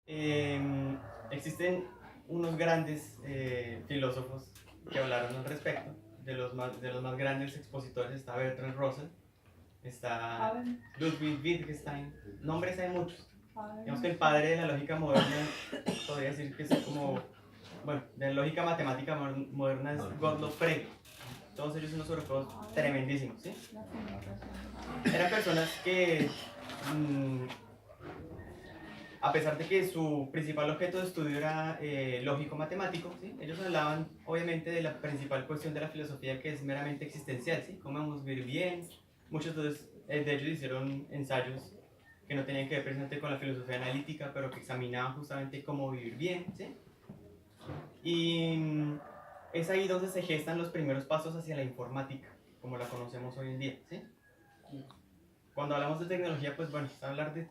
Existen unos grandes filósofos que hablaron al respecto. De los más grandes expositores está Bertrand Russell, está Ludwig Wittgenstein, nombres hay muchos. Digamos que el padre de la lógica moderna podría decir que es como, bueno, de la lógica matemática moderna es Gottlob Frege. Todos ellos son unos europeos tremendísimos, ¿sí? Eran personas que, a pesar de que su principal objeto de estudio era lógico-matemático, ¿sí? Ellos hablaban obviamente de la principal cuestión de la filosofía, que es meramente existencial, ¿sí? Cómo vamos a vivir bien. Muchos de ellos hicieron ensayos que no tenían que ver precisamente con la filosofía analítica, pero que examinaban justamente cómo vivir bien, ¿sí? Y es ahí donde se gestan los primeros pasos hacia la informática, como la conocemos hoy en día, ¿sí? Cuando hablamos de tecnología, pues bueno, es hablar de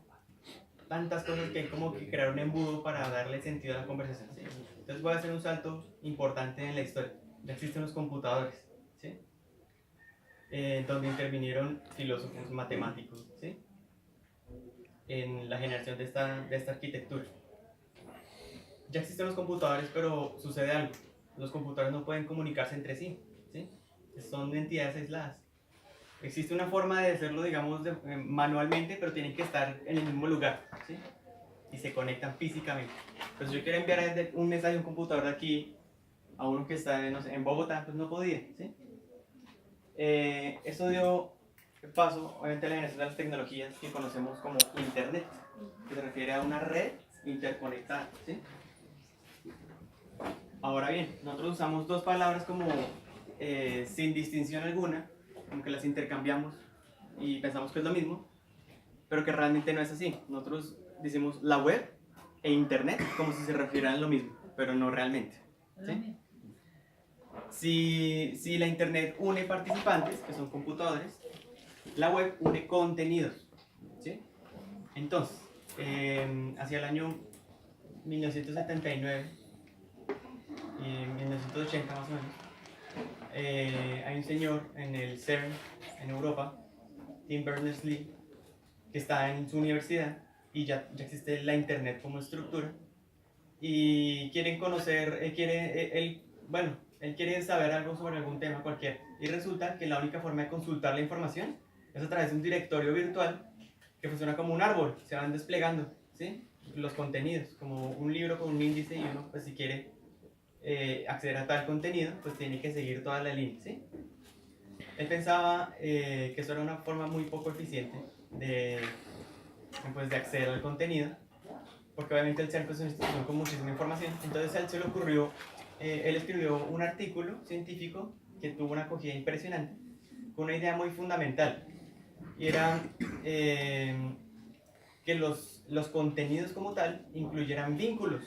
tantas cosas que hay como que crear un embudo para darle sentido a la conversación, ¿sí? Entonces voy a hacer un salto importante en la historia. Ya existen los computadores, ¿sí? Donde intervinieron filósofos matemáticos, ¿sí? En la generación de esta arquitectura. Ya existen los computadores, pero sucede algo. Los computadores no pueden comunicarse entre sí, ¿sí? Son entidades aisladas. Existe una forma de hacerlo, digamos, manualmente, pero tienen que estar en el mismo lugar, ¿sí? Y se conectan físicamente. Pues yo quiero enviar un mensaje a un computador de aquí a uno que está, no sé, en Bogotá, pues no podía, ¿sí? Eso dio paso, obviamente, a la generación de las tecnologías que conocemos como Internet, que se refiere a una red interconectada, ¿sí? Ahora bien, nosotros usamos dos palabras como sin distinción alguna, como que las intercambiamos y pensamos que es lo mismo, pero que realmente no es así. Nosotros decimos la web e internet como si se refirieran a lo mismo, pero no realmente, ¿sí? Si la internet une participantes, que son computadores, la web une contenidos, ¿sí? Entonces, hacia el año 1979 y 1980 más o menos, hay un señor en el CERN, en Europa, Tim Berners-Lee, que está en su universidad y ya existe la internet como estructura y quieren conocer, él quiere saber algo sobre algún tema cualquiera y resulta que la única forma de consultar la información es a través de un directorio virtual que funciona como un árbol, se van desplegando, ¿sí? Los contenidos, como un libro con un índice y uno, pues si quiere acceder a tal contenido, pues tiene que seguir toda la línea, ¿sí? Él pensaba que eso era una forma muy poco eficiente pues, de acceder al contenido, porque obviamente el CERN es una institución con muchísima información. Entonces a él se le ocurrió, él escribió un artículo científico que tuvo una acogida impresionante, con una idea muy fundamental, y era que los contenidos como tal incluyeran vínculos,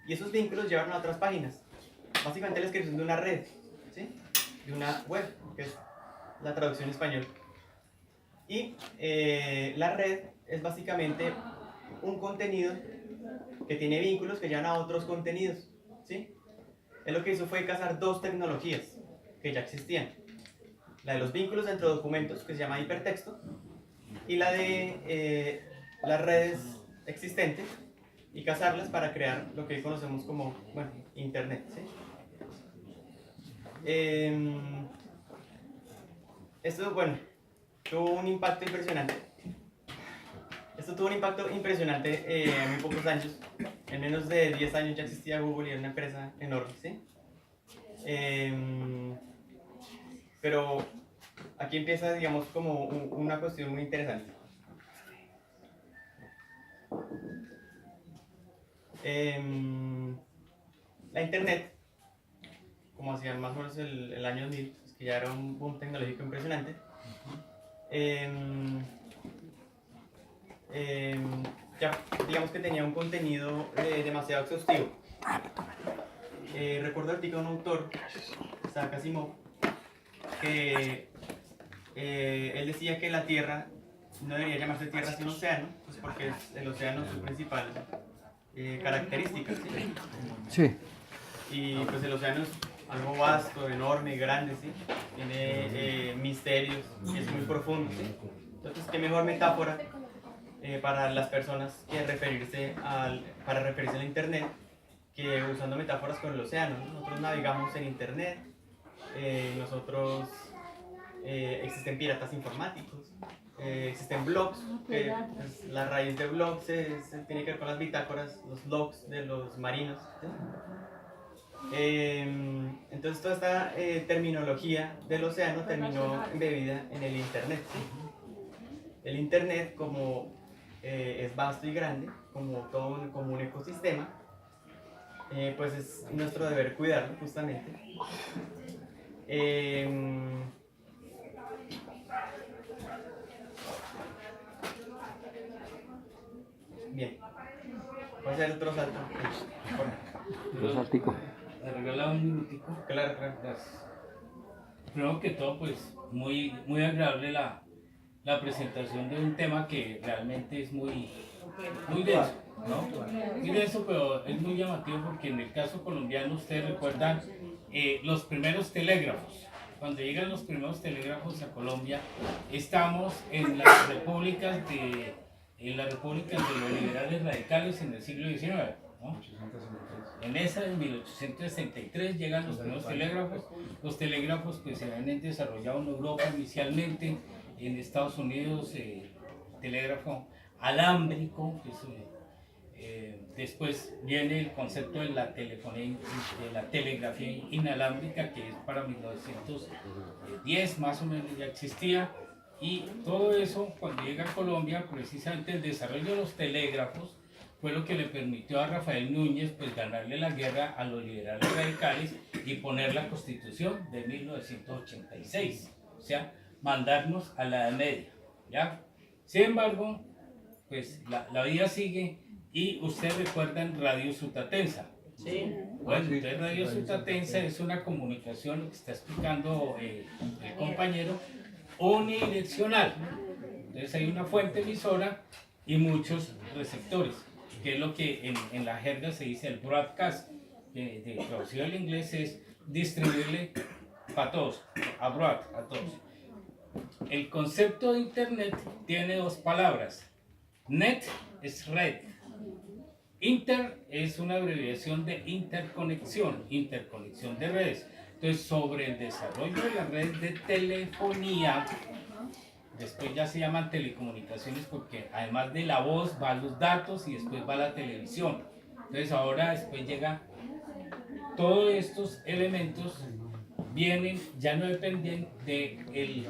y esos vínculos llevaron a otras páginas. Básicamente la descripción de una red, ¿sí? De una web, que es la traducción en español. Y la red es básicamente un contenido que tiene vínculos que llevan a otros contenidos, ¿sí? Él lo que hizo fue casar dos tecnologías que ya existían. La de los vínculos entre documentos, que se llama hipertexto, y la de las redes existentes, y casarlas para crear lo que hoy conocemos como, bueno, Internet, ¿sí? Esto, bueno, tuvo un impacto impresionante. Esto tuvo un impacto impresionante en muy pocos años. En menos de 10 años ya existía Google y era una empresa enorme, ¿sí? Pero aquí empieza, digamos, como una cuestión muy interesante. La Internet, como hacia más o menos el año 2000, es que ya era un boom tecnológico impresionante, ya digamos que tenía un contenido demasiado exhaustivo. Recuerdo el artículo de un autor, Isaac Asimov, que él decía que la Tierra no debería llamarse Tierra sino océano, pues porque el océano es su principal característica, ¿sí? Sí. Y pues el océano es algo vasto, enorme, grande, ¿sí? Tiene misterios y es muy profundo, ¿sí? Entonces, qué mejor metáfora para las personas que para referirse al Internet, que usando metáforas con el océano, ¿no? Nosotros navegamos en Internet, existen piratas informáticos, existen blogs, que pues, la raíz de blogs tiene que ver con las bitácoras, los logs de los marinos, ¿sí? Entonces toda esta terminología del océano terminó embebida en el Internet, ¿sí? El Internet, como es vasto y grande, como como un ecosistema, pues es nuestro deber cuidarlo justamente. Bien, voy a hacer otro salto. Otro saltico. ¿Me regala un minutico? Claro, claro. Gracias. Primero que todo, pues muy agradable la presentación de un tema que realmente es muy denso, ¿no? Muy denso, pero es muy llamativo porque en el caso colombiano ustedes recuerdan los primeros telégrafos. Cuando llegan los primeros telégrafos a Colombia, estamos en las repúblicas de los liberales radicales en el siglo XIX, ¿no? En esa, en 1863, llegan los primeros telégrafos. Los telégrafos pues, se habían desarrollado en Europa inicialmente, en Estados Unidos, telégrafo alámbrico. Después viene el concepto de la telegrafía inalámbrica, que es para 1910 más o menos ya existía. Y todo eso, cuando llega a Colombia, precisamente el desarrollo de los telégrafos fue lo que le permitió a Rafael Núñez pues, ganarle la guerra a los liberales radicales y poner la Constitución de 1986, o sea, mandarnos a la Edad Media, ¿ya? Sin embargo, pues la vida sigue y ustedes recuerdan Radio Sutatensa. Sí. Bueno, entonces Radio Sutatensa es una comunicación, lo que está explicando el compañero, unidireccional. Entonces hay una fuente emisora y muchos receptores, que es lo que en la jerga se dice el broadcast, que traducido al inglés es distribuirle para todos, abroad, a todos. El concepto de Internet tiene dos palabras. Net es red. Inter es una abreviación de interconexión de redes. Entonces, sobre el desarrollo de las redes de telefonía, después ya se llaman telecomunicaciones porque además de la voz van los datos y después va la televisión. Entonces ahora después llega todos estos elementos vienen, ya no dependen del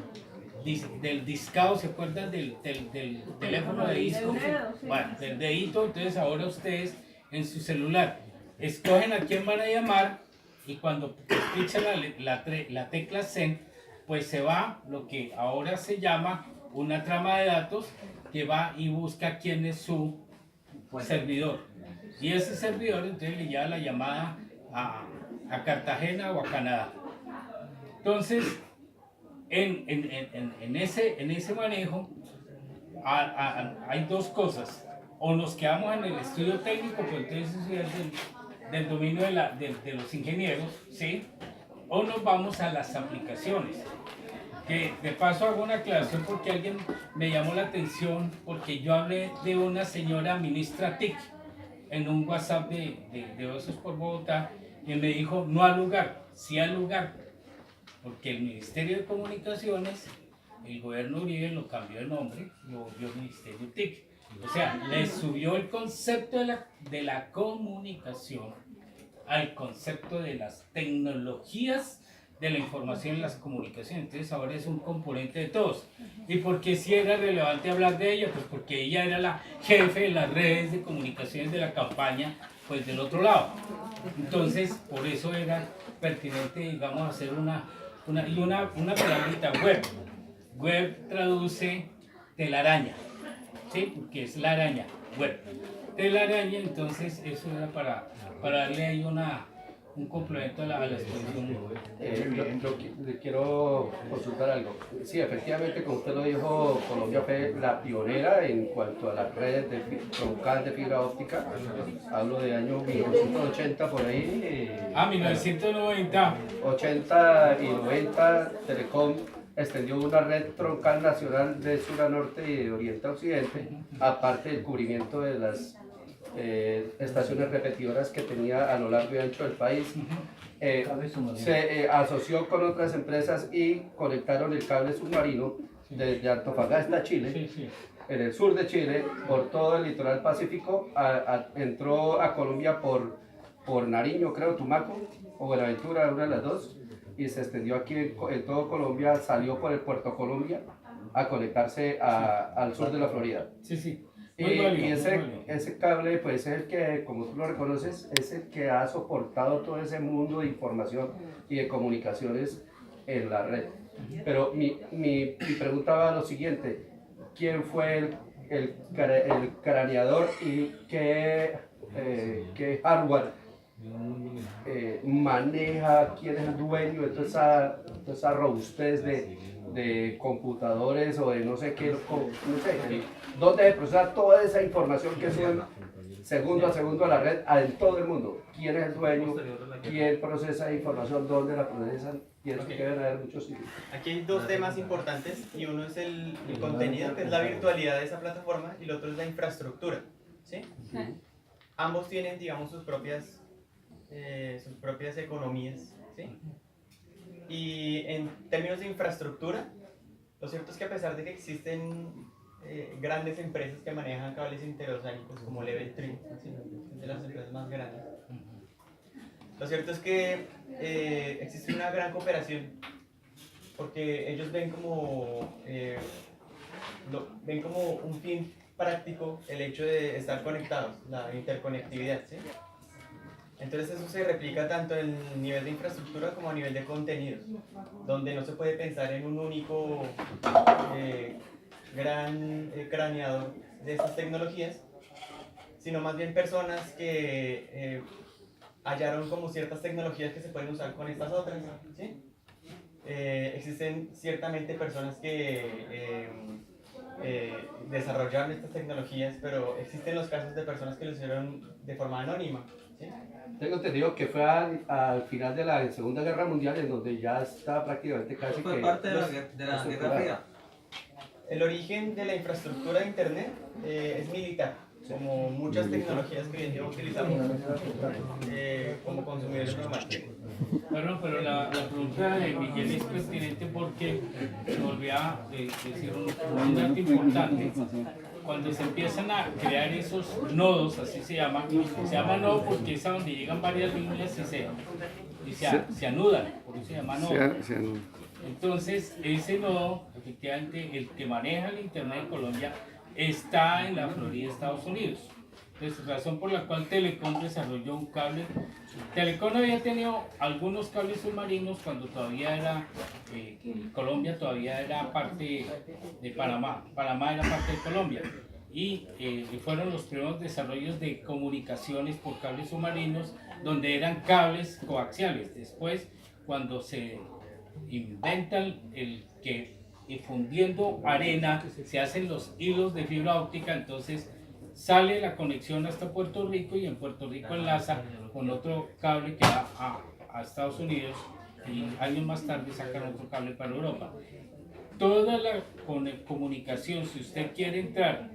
discado, ¿se acuerdan del teléfono de disco? Bueno, del dedito. Entonces ahora ustedes en su celular escogen a quién van a llamar y cuando pichan la tecla send, pues se va lo que ahora se llama una trama de datos que va y busca quién es su servidor. Y ese servidor entonces le lleva la llamada a Cartagena o a Canadá. Entonces, en ese manejo hay dos cosas. O nos quedamos en el estudio técnico, pues entonces eso es del dominio de los ingenieros, ¿sí? O nos vamos a las aplicaciones. Que de paso hago una aclaración porque alguien me llamó la atención porque yo hablé de una señora ministra TIC en un WhatsApp de Osos por Bogotá y me dijo no al lugar, sí al lugar, porque el Ministerio de Comunicaciones, el gobierno Uribe lo cambió de nombre, lo volvió Ministerio TIC. O sea, le subió el concepto de la comunicación al concepto de las tecnologías de la información y las comunicaciones. Entonces ahora es un componente de todos. ¿Y por qué si era relevante hablar de ella? Pues porque ella era la jefe de las redes de comunicaciones de la campaña, pues del otro lado. Entonces, por eso era pertinente, digamos, hacer una palabrita web. Web traduce telaraña, ¿sí? Porque es la araña, web. Telaraña, entonces eso era para darle ahí un complemento a la exposición. Le quiero consultar algo. Sí, efectivamente, como usted lo dijo, Colombia fue la pionera en cuanto a las redes troncales de fibra óptica. Hablo de año 1980 por ahí. 1990. 80 y 90, Telecom extendió una red troncal nacional de sur a norte y de oriente a occidente, aparte del cubrimiento de las estaciones repetidoras que tenía a lo largo y ancho del país. Se asoció con otras empresas y conectaron el cable submarino desde Antofagasta, Chile, en el sur de Chile, por todo el litoral pacífico, entró a Colombia por Nariño, creo, Tumaco, o Buenaventura, una de las dos, y se extendió aquí en todo Colombia, salió por el Puerto Colombia a conectarse al sur de la Florida. Y ese cable, pues es el que, como tú lo reconoces, es el que ha soportado todo ese mundo de información y de comunicaciones en la red. Pero mi pregunta va a lo siguiente: ¿quién fue el craneador y qué hardware maneja? ¿Quién es el dueño de toda esa robustez de computadores o de no sé qué, no sé, dónde se procesa toda esa información que sube segundo a segundo a la red en todo el mundo? ¿Quién es el dueño? ¿Quién procesa esa información? ¿Dónde la procesan? Pienso que deben haber muchos sitios. Aquí hay dos temas importantes, y uno es el contenido, que es la virtualidad de esa plataforma, y el otro es la infraestructura, ¿sí? Ambos tienen, digamos, sus propias economías, ¿sí? Y en términos de infraestructura, lo cierto es que a pesar de que existen grandes empresas que manejan cables interoceánicos como Level 3, ¿sí?, de las empresas más grandes, lo cierto es que existe una gran cooperación, porque ellos ven como un fin práctico el hecho de estar conectados, la interconectividad, ¿sí? Entonces eso se replica tanto en el nivel de infraestructura como a nivel de contenidos, donde no se puede pensar en un único gran craneador de estas tecnologías, sino más bien personas que hallaron como ciertas tecnologías que se pueden usar con estas otras, ¿sí? Existen ciertamente personas que desarrollaron estas tecnologías, pero existen los casos de personas que lo hicieron de forma anónima, ¿sí? Tengo entendido que fue al final de la Segunda Guerra Mundial, en donde ya estaba prácticamente casi fue parte de la Guerra Fría. El origen de la infraestructura de Internet es militar, como muchas tecnologías que hoy en día utilizamos como consumidores normales. Pero la pregunta de Miguel es pertinente porque me olvidaba de decir un dato importante. Cuando se empiezan a crear esos nodos, así se llama nodo porque es a donde llegan varias líneas y se anudan, por eso se llama nodo. Entonces, ese nodo, efectivamente, el que maneja el Internet en Colombia, está en la Florida, Estados Unidos. Entonces, razón por la cual Telecom desarrolló un cable. Telecom había tenido algunos cables submarinos cuando todavía era, Colombia todavía era parte de Panamá. Panamá era parte de Colombia. Y fueron los primeros desarrollos de comunicaciones por cables submarinos, donde eran cables coaxiales. Después, cuando se inventan el que fundiendo arena se hacen los hilos de fibra óptica, entonces sale la conexión hasta Puerto Rico y en Puerto Rico enlaza con otro cable que va a Estados Unidos y años más tarde sacan otro cable para Europa. Toda la comunicación, si usted quiere entrar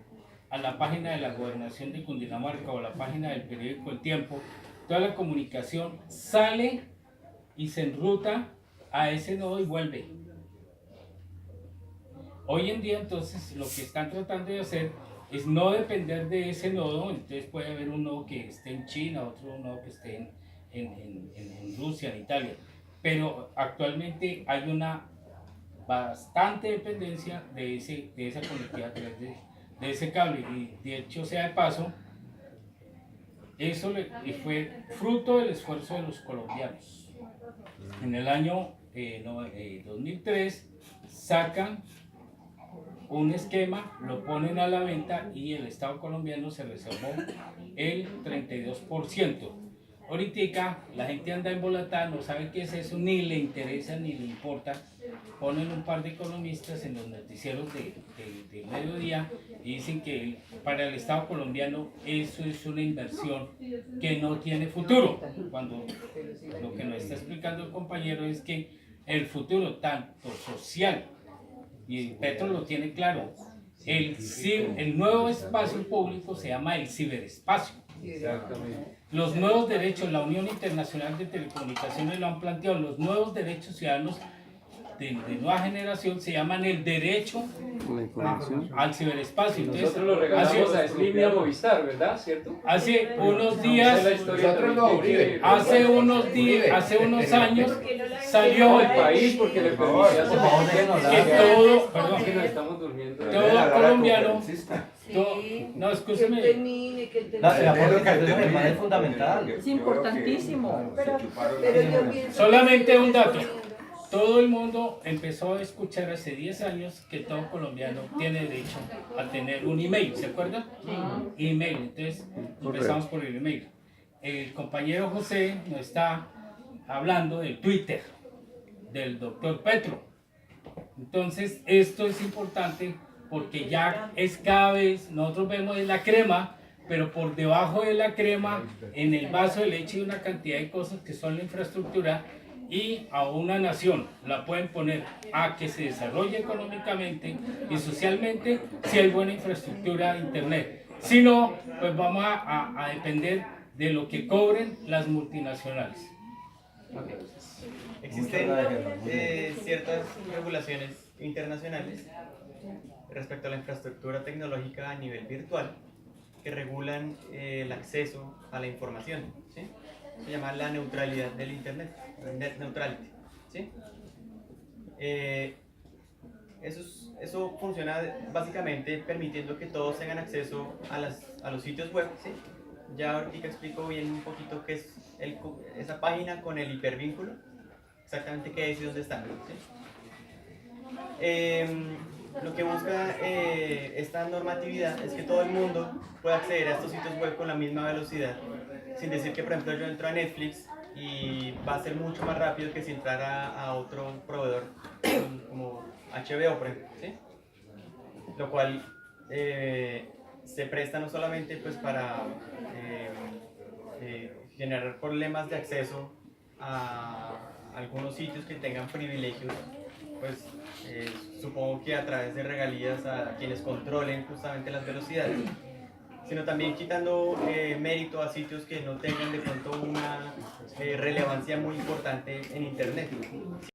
a la página de la Gobernación de Cundinamarca o a la página del periódico El Tiempo, toda la comunicación sale y se enruta a ese nodo y vuelve. Hoy en día entonces lo que están tratando de hacer es no depender de ese nodo. Entonces puede haber un nodo que esté en China, otro nodo que esté en Rusia, en Italia, pero actualmente hay una bastante dependencia de esa conectividad a través de ese cable, y de hecho sea de paso, eso fue fruto del esfuerzo de los colombianos. En el año 2003 sacan un esquema, lo ponen a la venta y el Estado colombiano se reservó el 32%. Ahorita la gente anda embolatada, no sabe qué es eso, ni le interesa ni le importa. Ponen un par de economistas en los noticieros de mediodía y dicen que para el Estado colombiano eso es una inversión que no tiene futuro, cuando lo que nos está explicando el compañero es que el futuro tanto social, y Petro lo tiene claro, el nuevo espacio público se llama el ciberespacio. Los nuevos derechos, la Unión Internacional de Telecomunicaciones lo han planteado, los nuevos derechos ciudadanos de nueva generación se llaman el derecho al ciberespacio. Entonces, nosotros lo regalamos a Slim y a Movistar, ¿verdad? ¿Cierto? Hace unos días, hace unos años salió el país porque le permitía que todo, perdón, que nos estamos durmiendo. todo colombiano, no, escúcheme, El apoyo que usted nos es fundamental. Es importantísimo. Pero yo pienso solamente un dato. Todo el mundo empezó a escuchar hace 10 años que todo colombiano tiene derecho a tener un email, ¿se acuerdan? Email, entonces empezamos por el email. El compañero José nos está hablando del Twitter, del doctor Petro. Entonces esto es importante porque ya es cada vez, nosotros vemos la crema, pero por debajo de la crema, en el vaso de leche hay una cantidad de cosas que son la infraestructura, y a una nación la pueden poner a que se desarrolle económicamente y socialmente si hay buena infraestructura de internet. Si no, pues vamos a depender de lo que cobren las multinacionales. Existen ciertas regulaciones internacionales respecto a la infraestructura tecnológica a nivel virtual que regulan el acceso a la información, ¿sí? Se llama la neutralidad del Internet, Net Neutrality, ¿sí? Eso funciona básicamente permitiendo que todos tengan acceso a los sitios web, ¿sí? Ya ahorita explico bien un poquito qué es esa página con el hipervínculo, exactamente qué es y dónde está, ¿sí? Lo que busca esta normatividad es que todo el mundo pueda acceder a estos sitios web con la misma velocidad, sin decir que, por ejemplo, yo entro a Netflix y va a ser mucho más rápido que si entrara a otro proveedor como HBO, por ejemplo, ¿sí? Lo cual se presta no solamente pues, para generar problemas de acceso a algunos sitios que tengan privilegios, pues supongo que a través de regalías a quienes controlen justamente las velocidades, sino también quitando mérito a sitios que no tengan de pronto una relevancia muy importante en Internet.